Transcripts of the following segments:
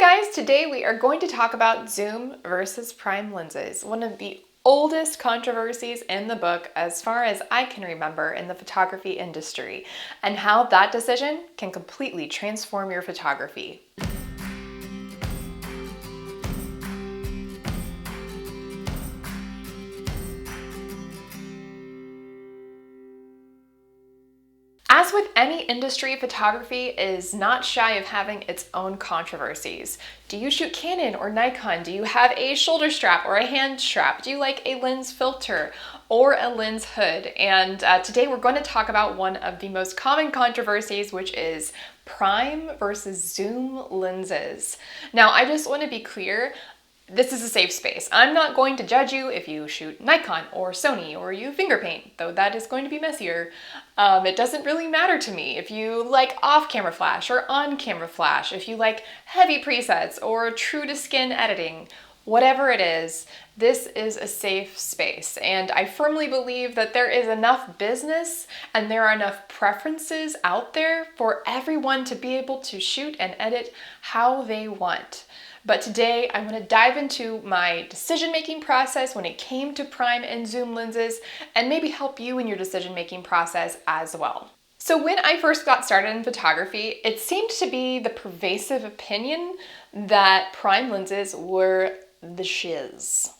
Hi guys, today we are going to talk about zoom versus prime lenses, one of the oldest controversies in the book as far as I can remember in the photography industry, and how that decision can completely transform your photography. As with any industry, photography is not shy of having its own controversies. Do you shoot Canon or Nikon? Do you have a shoulder strap or a hand strap? Do you like a lens filter or a lens hood? And today we're going to talk about one of the most common controversies, which is prime versus zoom lenses. Now, I just want to be clear. This is a safe space. I'm not going to judge you if you shoot Nikon or Sony or you finger paint, though that is going to be messier. It doesn't really matter to me if you like off-camera flash or on-camera flash, if you like heavy presets or true-to-skin editing. Whatever it is, this is a safe space, and I firmly believe that there is enough business and there are enough preferences out there for everyone to be able to shoot and edit how they want. But today I want to dive into my decision-making process when it came to prime and zoom lenses and maybe help you in your decision-making process as well. So when I first got started in photography, it seemed to be the pervasive opinion that prime lenses were the shiz.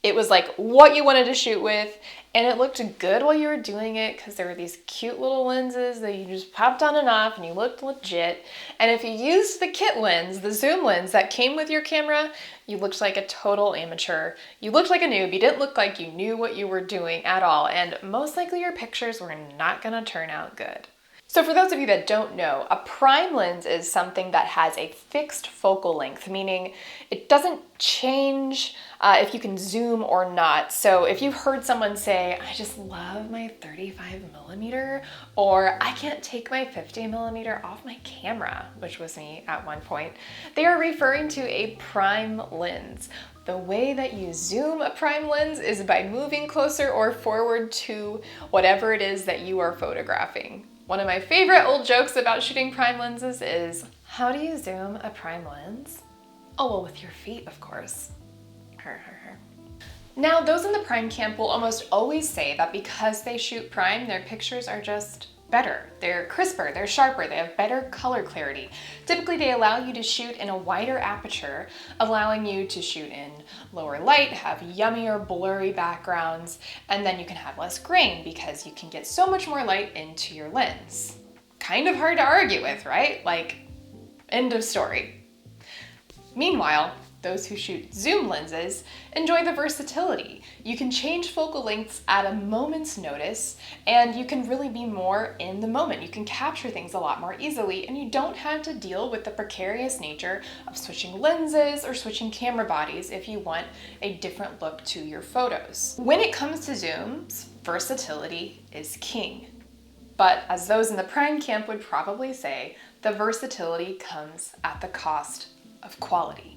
It was like what you wanted to shoot with, and it looked good while you were doing it because there were these cute little lenses that you just popped on and off and you looked legit. And if you used the kit lens, the zoom lens that came with your camera, you looked like a total amateur. You looked like a noob. You didn't look like you knew what you were doing at all. And most likely your pictures were not gonna turn out good. So for those of you that don't know, a prime lens is something that has a fixed focal length, meaning it doesn't change if you can zoom or not. So if you've heard someone say, I just love my 35mm, or I can't take my 50mm off my camera, which was me at one point, they are referring to a prime lens. The way that you zoom a prime lens is by moving closer or forward to whatever it is that you are photographing. One of my favorite old jokes about shooting prime lenses is, how do you zoom a prime lens? Oh, well, with your feet, of course. Now, those in the prime camp will almost always say that because they shoot prime, their pictures are just better. They're crisper, they're sharper, they have better color clarity. Typically, they allow you to shoot in a wider aperture, allowing you to shoot in lower light, have yummier blurry backgrounds, and then you can have less grain because you can get so much more light into your lens. Kind of hard to argue with, right? Like, end of story. Meanwhile, those who shoot zoom lenses enjoy the versatility. You can change focal lengths at a moment's notice, and you can really be more in the moment. You can capture things a lot more easily, and you don't have to deal with the precarious nature of switching lenses or switching camera bodies if you want a different look to your photos. When it comes to zooms, versatility is king. But as those in the prime camp would probably say, the versatility comes at the cost of quality.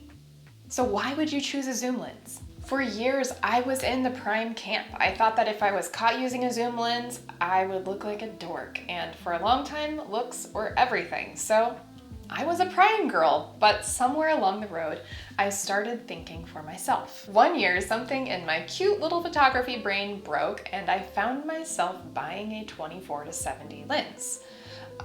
So why would you choose a zoom lens? For years, I was in the prime camp. I thought that if I was caught using a zoom lens, I would look like a dork. And for a long time, looks were everything. So I was a prime girl, but somewhere along the road, I started thinking for myself. One year, something in my cute little photography brain broke, and I found myself buying a 24-70 lens.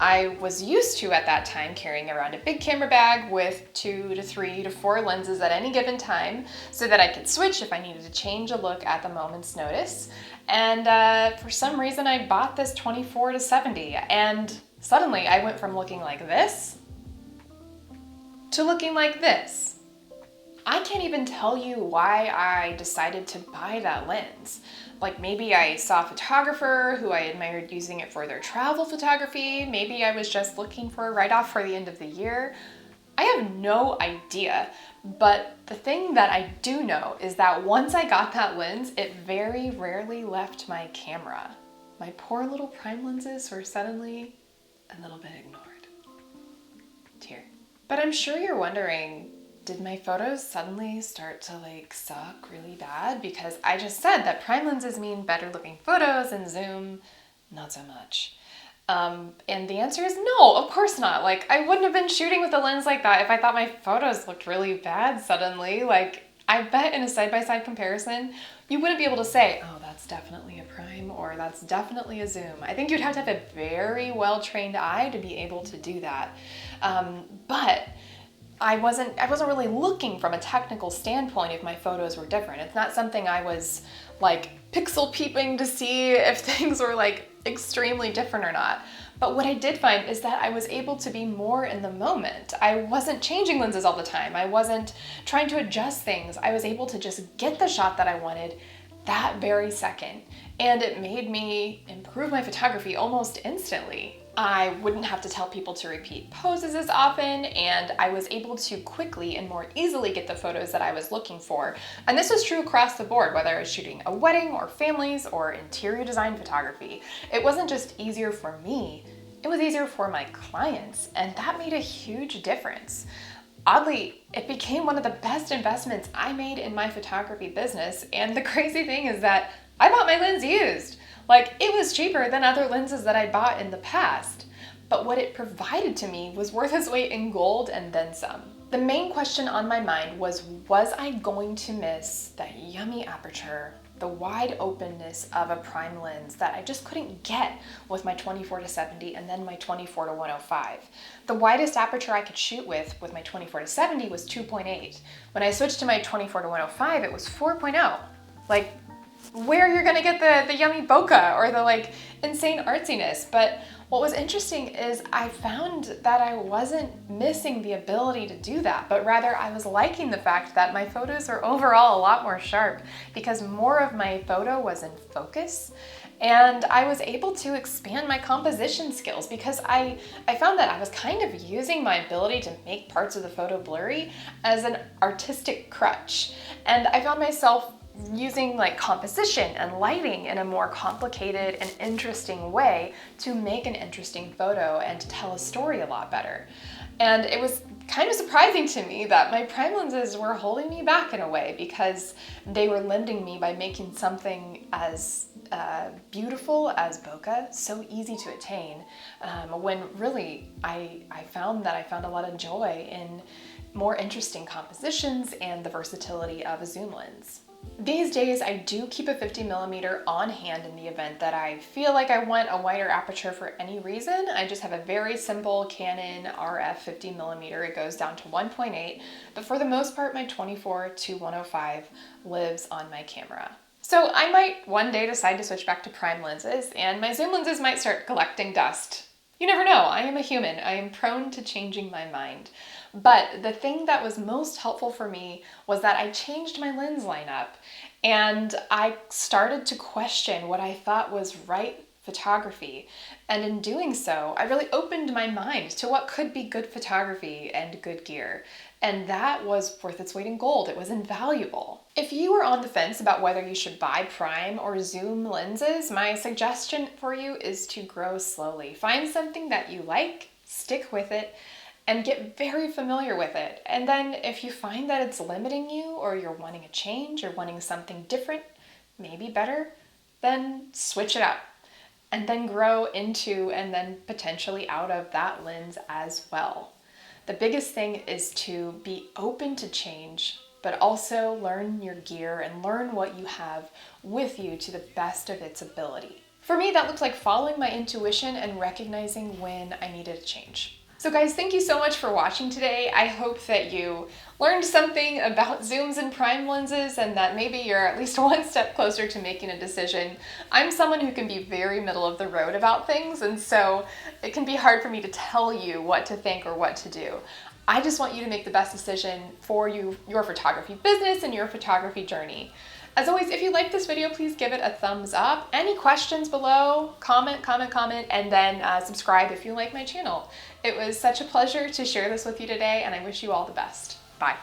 I was used to, at that time, carrying around a big camera bag with 2 to 3 to 4 lenses at any given time so that I could switch if I needed to change a look at the moment's notice. And for some reason, I bought this 24-70, and suddenly I went from looking like this to looking like this. I can't even tell you why I decided to buy that lens. Like, maybe I saw a photographer who I admired using it for their travel photography. Maybe I was just looking for a write-off for the end of the year. I have no idea, but the thing that I do know is that once I got that lens, it very rarely left my camera. My poor little prime lenses were suddenly a little bit ignored. Tear. But I'm sure you're wondering, did my photos suddenly start to suck really bad? Because I just said that prime lenses mean better looking photos and zoom, not so much. And the answer is no, of course not. Like, I wouldn't have been shooting with a lens like that if I thought my photos looked really bad suddenly. Like, I bet in a side-by-side comparison, you wouldn't be able to say, oh, that's definitely a prime or that's definitely a zoom. I think you'd have to have a very well-trained eye to be able to do that. But I wasn't really looking from a technical standpoint if my photos were different. It's not something I was like pixel peeping to see if things were like extremely different or not. But what I did find is that I was able to be more in the moment. I wasn't changing lenses all the time. I wasn't trying to adjust things. I was able to just get the shot that I wanted that very second. And it made me improve my photography almost instantly. I wouldn't have to tell people to repeat poses as often, and I was able to quickly and more easily get the photos that I was looking for. And this was true across the board, whether I was shooting a wedding or families or interior design photography. It wasn't just easier for me, it was easier for my clients, and that made a huge difference. Oddly, it became one of the best investments I made in my photography business, and the crazy thing is that I bought my lens used. Like, it was cheaper than other lenses that I bought in the past, but what it provided to me was worth its weight in gold and then some. The main question on my mind was I going to miss that yummy aperture, the wide openness of a prime lens that I just couldn't get with my 24-70 and then my 24-105. The widest aperture I could shoot with my 24-70 was 2.8. When I switched to my 24-105, it was 4.0. Like, where you're gonna get the yummy bokeh or the like insane artsiness. But what was interesting is I found that I wasn't missing the ability to do that, but rather I was liking the fact that my photos are overall a lot more sharp because more of my photo was in focus. And I was able to expand my composition skills because I found that I was kind of using my ability to make parts of the photo blurry as an artistic crutch. And I found myself using like composition and lighting in a more complicated and interesting way to make an interesting photo and to tell a story a lot better. And it was kind of surprising to me that my prime lenses were holding me back in a way because they were limiting me by making something as beautiful as bokeh so easy to attain, when really I found a lot of joy in more interesting compositions and the versatility of a zoom lens. These days, I do keep a 50mm on hand in the event that I feel like I want a wider aperture for any reason. I just have a very simple Canon RF 50mm. It goes down to 1.8, but for the most part, my 24-105 lives on my camera. So I might one day decide to switch back to prime lenses, and my zoom lenses might start collecting dust. You never know, I am a human. I am prone to changing my mind. But the thing that was most helpful for me was that I changed my lens lineup and I started to question what I thought was right photography. And in doing so, I really opened my mind to what could be good photography and good gear. And that was worth its weight in gold. It was invaluable. If you are on the fence about whether you should buy prime or zoom lenses, my suggestion for you is to grow slowly. Find something that you like, stick with it, and get very familiar with it. And then if you find that it's limiting you or you're wanting a change or wanting something different, maybe better, then switch it up and then grow into and then potentially out of that lens as well. The biggest thing is to be open to change, but also learn your gear and learn what you have with you to the best of its ability. For me, that looked like following my intuition and recognizing when I needed a change. So guys, thank you so much for watching today. I hope that you learned something about zooms and prime lenses and that maybe you're at least one step closer to making a decision. I'm someone who can be very middle of the road about things, and so it can be hard for me to tell you what to think or what to do. I just want you to make the best decision for you, your photography business and your photography journey. As always, if you like this video, please give it a thumbs up. Any questions below, comment, and then subscribe if you like my channel. It was such a pleasure to share this with you today, and I wish you all the best. Bye.